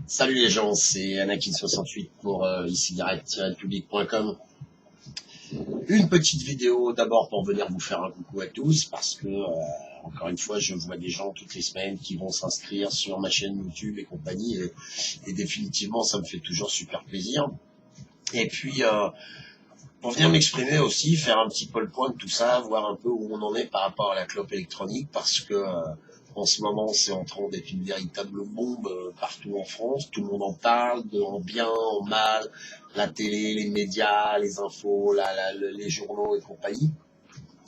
Salut les gens, c'est Anakin68 pour e-cigarette-public.com. Une petite vidéo d'abord pour venir vous faire un coucou à tous parce que, encore une fois, je vois des gens toutes les semaines qui vont s'inscrire sur ma chaîne YouTube et compagnie et définitivement ça me fait toujours super plaisir. Et puis, pour venir m'exprimer aussi, faire un petit peu le point de tout ça, voir un peu où on en est par rapport à la clope électronique parce que en ce moment, c'est en train d'être une véritable bombe partout en France. Tout le monde en parle, en bien, en mal, la télé, les médias, les infos, les journaux et compagnie.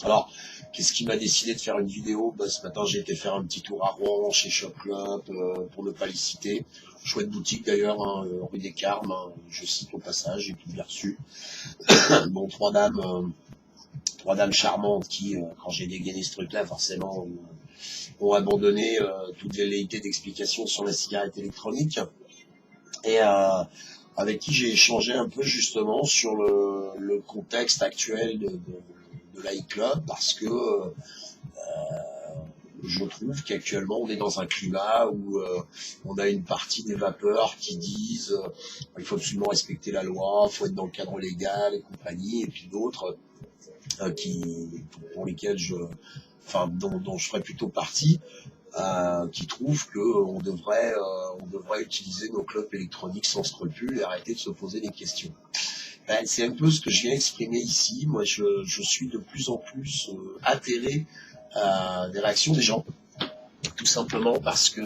Alors, qu'est-ce qui m'a décidé de faire une vidéo? Ce matin, j'ai été faire un petit tour à Rouen, chez Shop Club, pour ne pas les citer. Chouette boutique d'ailleurs, hein, rue des Carmes, hein, je cite au passage, j'ai tout bien reçu. Bon, trois dames charmantes qui, quand j'ai dégainé ce truc-là, forcément, ont abandonné toute velléité d'explication sur la cigarette électronique et avec qui j'ai échangé un peu justement sur le contexte actuel de l'iClub parce que je trouve qu'actuellement on est dans un climat où on a une partie des vapeurs qui disent il faut absolument respecter la loi, il faut être dans le cadre légal et compagnie, et puis d'autres pour lesquels dont je ferais plutôt partie, qui trouvent qu'on devrait utiliser nos clopes électroniques sans scrupule et arrêter de se poser des questions. C'est un peu ce que je viens exprimer ici. Moi, je suis de plus en plus atterré des réactions des gens, tout simplement parce que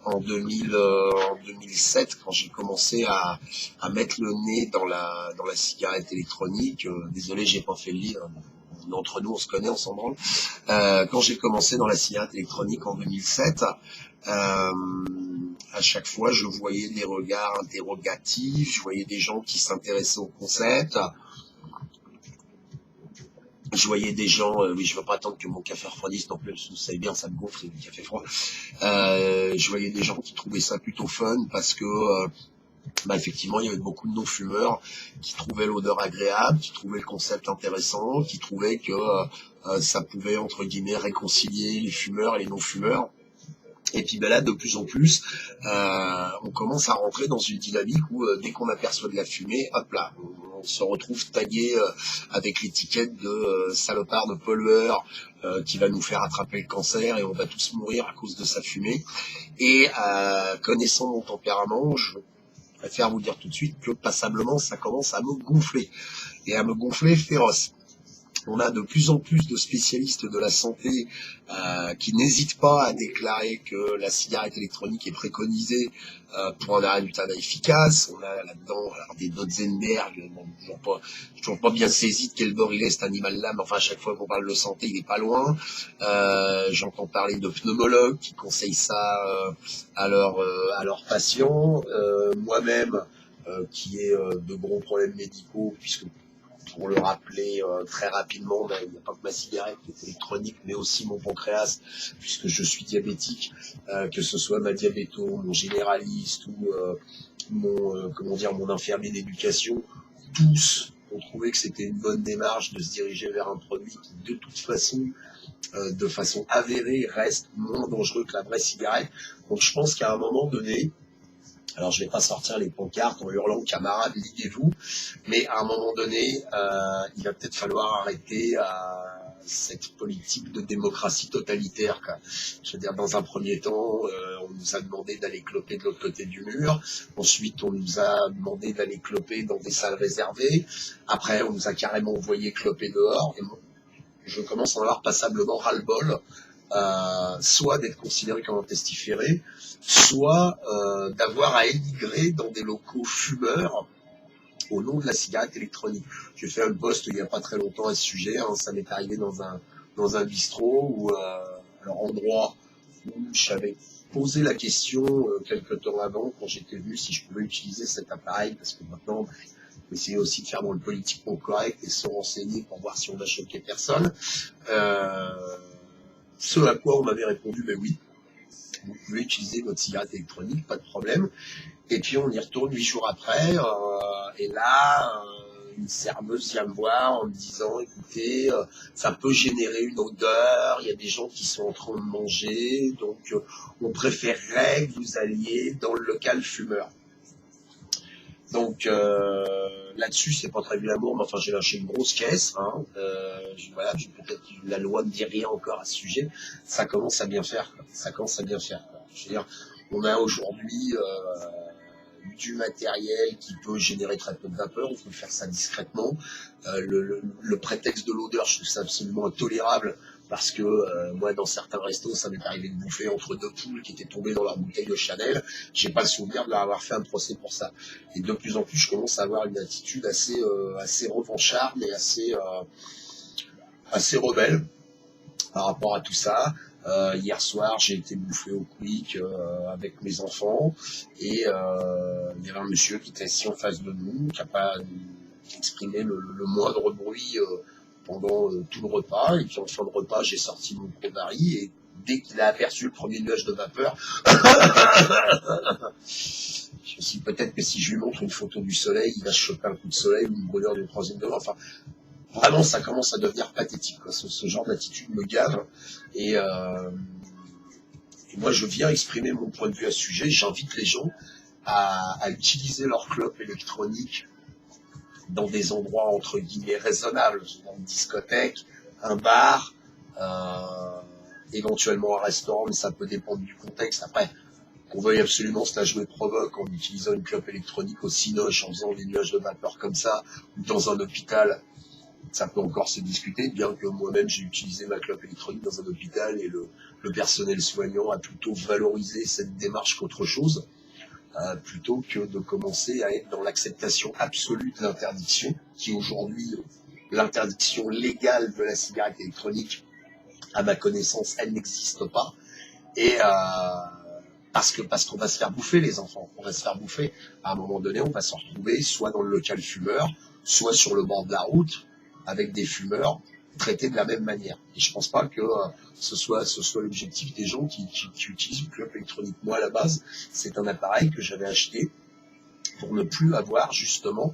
en 2007, quand j'ai commencé à mettre le nez dans la cigarette électronique, désolé, j'ai pas fait le livre, entre nous on se connaît, on s'en branle. Quand j'ai commencé dans la cigarette électronique en 2007, à chaque fois je voyais des regards interrogatifs, je voyais des gens qui s'intéressaient au concept. Je voyais des gens, oui, je ne veux pas attendre que mon café refroidisse non plus, vous savez bien, ça me gonfle le café froid. Je voyais des gens qui trouvaient ça plutôt fun parce que, effectivement, il y avait beaucoup de non-fumeurs qui trouvaient l'odeur agréable, qui trouvaient le concept intéressant, qui trouvaient que ça pouvait, entre guillemets, réconcilier les fumeurs et les non-fumeurs. Et puis là, de plus en plus, on commence à rentrer dans une dynamique où dès qu'on aperçoit de la fumée, hop là, on se retrouve tagué avec l'étiquette de salopard de pollueur qui va nous faire attraper le cancer et on va tous mourir à cause de sa fumée. Et connaissant mon tempérament, je préfère vous dire tout de suite que passablement, ça commence à me gonfler, et à me gonfler féroce. On a de plus en plus de spécialistes de la santé qui n'hésitent pas à déclarer que la cigarette électronique est préconisée pour un arrêt du tabac efficace. On a là-dedans des Dotzenberg, toujours pas bien saisi de quel bord il est cet animal-là, mais enfin à chaque fois qu'on parle de santé, il est pas loin. J'entends parler de pneumologues qui conseillent ça à leurs patients. Moi-même, qui ai de gros problèmes médicaux, puisque pour le rappeler très rapidement, il n'y a pas que ma cigarette qui est électronique, mais aussi mon pancréas, puisque je suis diabétique, que ce soit ma diabéto, mon généraliste ou mon infirmier d'éducation, tous ont trouvé que c'était une bonne démarche de se diriger vers un produit qui, de toute façon, de façon avérée, reste moins dangereux que la vraie cigarette. Donc je pense qu'à un moment donné, alors je vais pas sortir les pancartes en hurlant camarades, liguez-vous, mais à un moment donné, il va peut-être falloir arrêter cette politique de démocratie totalitaire, quoi. Je veux dire, dans un premier temps, on nous a demandé d'aller cloper de l'autre côté du mur. Ensuite, on nous a demandé d'aller cloper dans des salles réservées. Après, on nous a carrément envoyé cloper dehors. Et moi, je commence à en avoir passablement ras-le-bol. Soit d'être considéré comme un pestiféré, soit d'avoir à émigrer dans des locaux fumeurs au nom de la cigarette électronique. J'ai fait un post il n'y a pas très longtemps à ce sujet, hein, ça m'est arrivé dans un bistrot où, alors endroit où j'avais posé la question quelques temps avant, quand j'étais venu, si je pouvais utiliser cet appareil, parce que maintenant, il faut essayer aussi de faire dans le politiquement correct et se renseigner pour voir si on va choquer personne. Ce à quoi on m'avait répondu, ben oui, vous pouvez utiliser votre cigarette électronique, pas de problème. Et puis on y retourne 8 jours après, et là, une serveuse vient me voir en me disant, écoutez, ça peut générer une odeur, il y a des gens qui sont en train de manger, donc on préférerait que vous alliez dans le local fumeur. Donc là-dessus, c'est pas très vu l'amour, mais enfin j'ai lâché une grosse caisse. Hein. Voilà, peut-être que la loi ne dit rien encore à ce sujet. Ça commence à bien faire. Quoi. Ça commence à bien faire. Quoi. Je veux dire, on a aujourd'hui du matériel qui peut générer très peu de vapeur. On peut faire ça discrètement. Le prétexte de l'odeur, je trouve ça absolument intolérable. Parce que moi, dans certains restos, ça m'est arrivé de bouffer entre deux poules qui étaient tombées dans leur bouteille de Chanel. J'ai pas le souvenir de leur avoir fait un procès pour ça. Et de plus en plus, je commence à avoir une attitude assez revancharde et assez rebelle par rapport à tout ça. Hier soir, j'ai été bouffé au Quick avec mes enfants et il y avait un monsieur qui était assis en face de nous, qui n'a pas exprimé le moindre bruit pendant tout le repas. Et puis en fin de repas, j'ai sorti mon Cobari et dès qu'il a aperçu le premier nuage de vapeur, je me suis dit, peut-être que si je lui montre une photo du soleil, il va se choper un coup de soleil ou une brûlure du troisième degré. Enfin, vraiment, ça commence à devenir pathétique. Quoi. Ce genre d'attitude me gave. Et moi, je viens exprimer mon point de vue à ce sujet. J'invite les gens à utiliser leur clope électronique dans des endroits entre guillemets raisonnables, une discothèque, un bar, éventuellement un restaurant, mais ça peut dépendre du contexte. Après, qu'on veuille absolument se la jouer provoque en utilisant une clope électronique au cinoche, en faisant des nuages de vapeur comme ça, ou dans un hôpital, ça peut encore se discuter, bien que moi-même j'ai utilisé ma clope électronique dans un hôpital et le personnel soignant a plutôt valorisé cette démarche qu'autre chose. Plutôt que de commencer à être dans l'acceptation absolue de l'interdiction, qui aujourd'hui, l'interdiction légale de la cigarette électronique, à ma connaissance, elle n'existe pas. Et parce qu'on va se faire bouffer, les enfants, on va se faire bouffer. À un moment donné, on va se retrouver soit dans le local fumeur, soit sur le bord de la route, avec des fumeurs traités de la même manière. Et je pense pas que ce soit l'objectif des gens qui utilisent une clope électronique. Moi, à la base, c'est un appareil que j'avais acheté pour ne plus avoir justement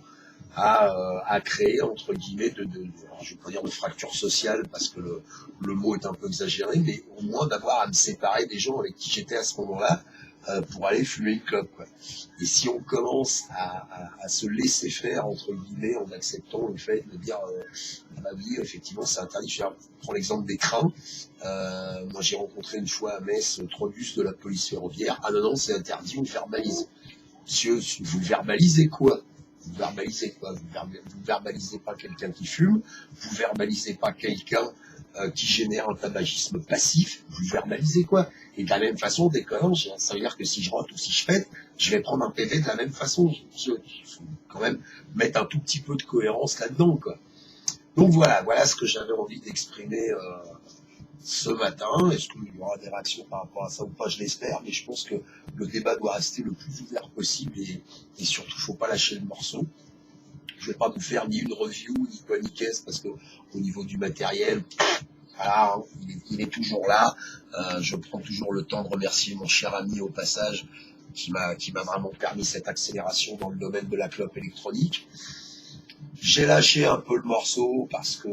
à créer, entre guillemets, alors je ne vais pas dire de fracture sociale, parce que le mot est un peu exagéré, mais au moins d'avoir à me séparer des gens avec qui j'étais à ce moment-là, pour aller fumer une clope. Quoi. Et si on commence à se laisser faire, entre guillemets, en acceptant le fait de dire ah bah oui, effectivement, c'est interdit. Je prends l'exemple des trains. Moi, j'ai rencontré une fois à Metz 3 bus de la police ferroviaire. Ah non, c'est interdit, on le verbalise. Monsieur, vous verbalisez quoi? Vous verbalisez quoi? Vous verbalisez pas quelqu'un qui fume, vous verbalisez pas quelqu'un qui génère un tabagisme passif, vous verbalisez quoi? Et de la même façon, déconnant, ça veut dire que si je rote ou si je pète, je vais prendre un PV de la même façon. Il faut quand même mettre un tout petit peu de cohérence là-dedans, quoi. Donc voilà ce que j'avais envie d'exprimer ce matin. Est-ce qu'il y aura des réactions par rapport à ça ou pas? Je l'espère, mais je pense que le débat doit rester le plus ouvert possible et surtout, il ne faut pas lâcher le morceau. Je ne vais pas vous faire ni une review, ni quoi, ni qu'est-ce, parce que au niveau du matériel, voilà, hein, il est toujours là. Je prends toujours le temps de remercier mon cher ami au passage qui m'a vraiment permis cette accélération dans le domaine de la clope électronique. J'ai lâché un peu le morceau parce que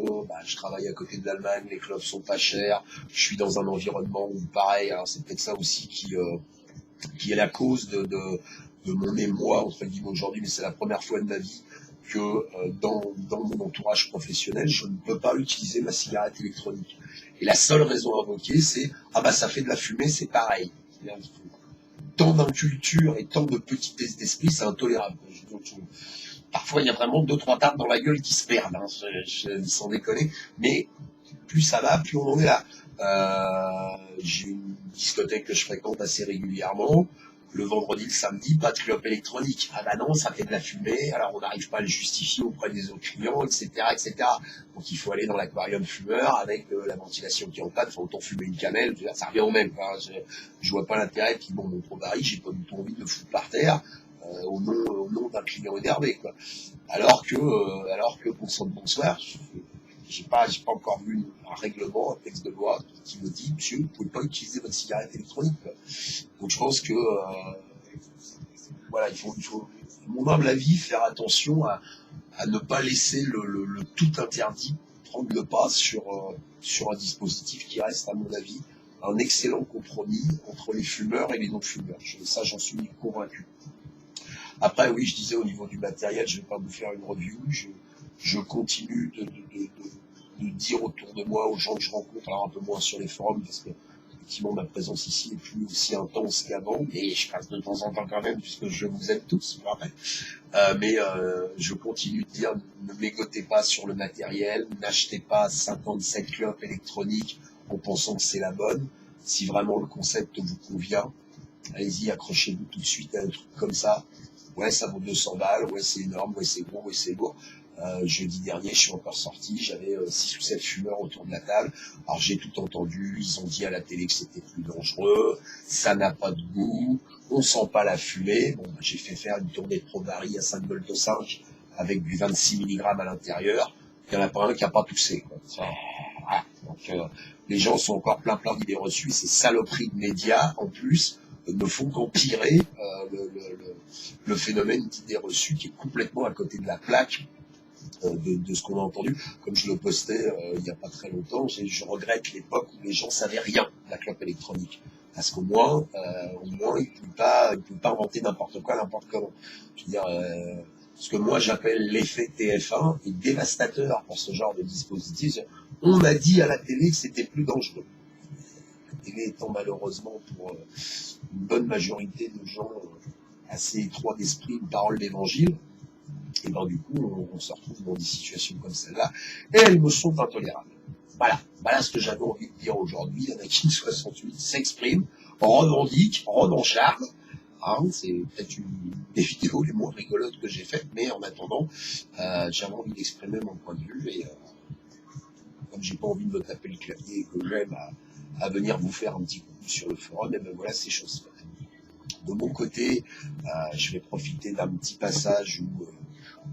je travaille à côté de l'Allemagne, les clopes sont pas chères, je suis dans un environnement où pareil, alors c'est peut-être ça aussi qui est la cause de mon émoi entre guillemets aujourd'hui, mais c'est la première fois de ma vie que dans mon entourage professionnel, je ne peux pas utiliser ma cigarette électronique. Et la seule raison invoquée, c'est ça fait de la fumée, c'est pareil. Tant d'inculture et tant de petitesse d'esprit, c'est intolérable. Parfois, il y a vraiment 2-3 tartes dans la gueule qui se perdent, hein, sans déconner. Mais plus ça va, plus on en est là. J'ai une discothèque que je fréquente assez régulièrement. Le vendredi, le samedi, pas de clope électronique. Ah bah non, ça fait de la fumée, alors on n'arrive pas à le justifier auprès des autres clients, etc., etc. Donc il faut aller dans l'aquarium fumeur avec la ventilation qui en panne, enfin autant fumer une camelle, ça revient au même. Hein. Je vois pas l'intérêt, puis bon, mon Cobari, j'ai pas du tout envie de le foutre par terre. Au nom d'un client énervé, quoi. Alors que bonsoir, j'ai pas encore vu un règlement, un texte de loi qui me dit, monsieur, vous ne pouvez pas utiliser votre cigarette électronique, quoi. Donc je pense que, il faut, mon humble avis, faire attention à à ne pas laisser le tout interdit prendre le pas sur un dispositif qui reste, à mon avis, un excellent compromis entre les fumeurs et les non-fumeurs. Ça, j'en suis convaincu. Après, oui, je disais au niveau du matériel, je ne vais pas vous faire une review. Je continue de dire autour de moi, aux gens que je rencontre, alors un peu moins sur les forums, parce que effectivement ma présence ici est plus aussi intense qu'avant, mais je passe de temps en temps quand même, puisque je vous aime tous, je vous rappelle. Mais je continue de dire, ne mégotez pas sur le matériel, n'achetez pas 57 clopes électroniques en pensant que c'est la bonne. Si vraiment le concept vous convient, allez-y, accrochez-vous tout de suite à un truc comme ça. Ouais, ça vaut 200 balles, ouais, c'est énorme, ouais, c'est gros, ouais, c'est lourd. Jeudi dernier, je suis encore sorti, j'avais 6 ou 7 fumeurs autour de la table. Alors j'ai tout entendu, ils ont dit à la télé que c'était plus dangereux, ça n'a pas de goût, on sent pas la fumée. Bon, j'ai fait faire une tournée de Pro-Paris à 5 volts 5 avec du 26 mg à l'intérieur. Il n'y en a pas un qui n'a pas toussé, quoi. Voilà. Donc les gens sont encore plein d'idées reçues. Ces saloperies de médias, en plus, ne font qu'empirer le phénomène d'idées reçues qui est complètement à côté de la plaque de ce qu'on a entendu. Comme je le postais il n'y a pas très longtemps, je regrette l'époque où les gens savaient rien de la clope électronique. Parce qu'au moins, il ne peut pas inventer n'importe quoi, n'importe comment. Je veux dire, ce que moi j'appelle l'effet TF1 est dévastateur pour ce genre de dispositif. On m'a dit à la télé que c'était plus dangereux. La télé étant malheureusement pour une bonne majorité de gens assez étroits d'esprit, une parole d'évangile, et ben du coup on se retrouve dans des situations comme celle-là, et elles me sont intolérables. Voilà ce que j'avais envie de dire aujourd'hui. Anakin 68 s'exprime, revendique, revancharde. C'est peut-être une des vidéos les moins rigolotes que j'ai faites, mais en attendant, j'avais envie d'exprimer mon point de vue, et comme j'ai pas envie de me taper le clavier et que j'aime à venir vous faire un petit coup sur le forum, et ben voilà, c'est chose faite. De mon côté, je vais profiter d'un petit passage où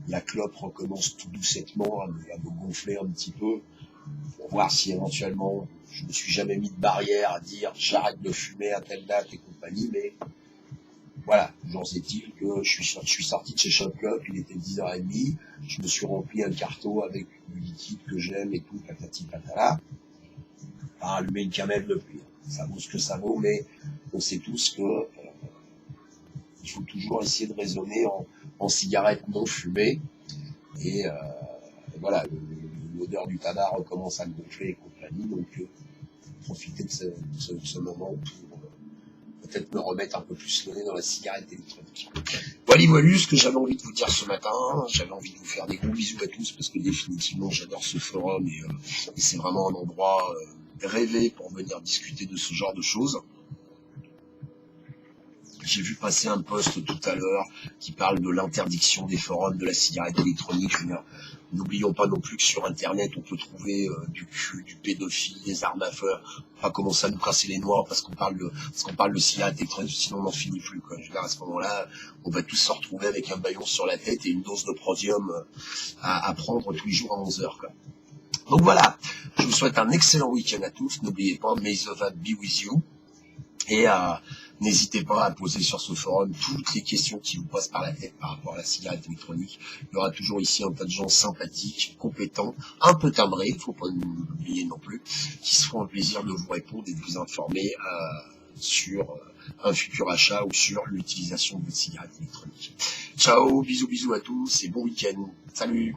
la clope recommence tout doucettement à me gonfler un petit peu, pour voir si éventuellement, je me suis jamais mis de barrière à dire j'arrête de fumer à telle date et compagnie, mais voilà, j'en sais-il que je suis sorti de chez Shop Clope, il était 10h30, je me suis rempli un carton avec du liquide que j'aime et tout, patati patala, à allumer une camelle depuis. Ça vaut ce que ça vaut, mais on sait tous que il faut toujours essayer de raisonner en cigarette non fumée, et voilà, l'odeur du tabac recommence à me gonfler et compagnie, donc profiter de ce moment pour peut-être me remettre un peu plus le nez dans la cigarette électronique. Voilà ce que j'avais envie de vous dire ce matin. J'avais envie de vous faire des gros bisous à tous, parce que définitivement j'adore ce forum, et c'est vraiment un endroit rêvé pour venir discuter de ce genre de choses. J'ai vu passer un post tout à l'heure qui parle de l'interdiction des forums de la cigarette électronique. N'oublions pas non plus que sur Internet, on peut trouver du cul, du pédophile, des armes à feu. On va commencer à nous casser les noix parce qu'on parle de cigarette électronique, sinon on n'en finit plus, quoi. Je veux dire, à ce moment-là, on va tous se retrouver avec un baillon sur la tête et une dose de prodium à prendre tous les jours à 11h, quoi. Donc voilà, je vous souhaite un excellent week-end à tous. N'oubliez pas, may the vibe be with you. Et n'hésitez pas à poser sur ce forum toutes les questions qui vous passent par la tête par rapport à la cigarette électronique. Il y aura toujours ici un tas de gens sympathiques, compétents, un peu timbrés, il ne faut pas l'oublier non plus, qui se feront un plaisir de vous répondre et de vous informer sur un futur achat ou sur l'utilisation de votre cigarette électronique. Ciao, bisous à tous et bon week-end. Salut!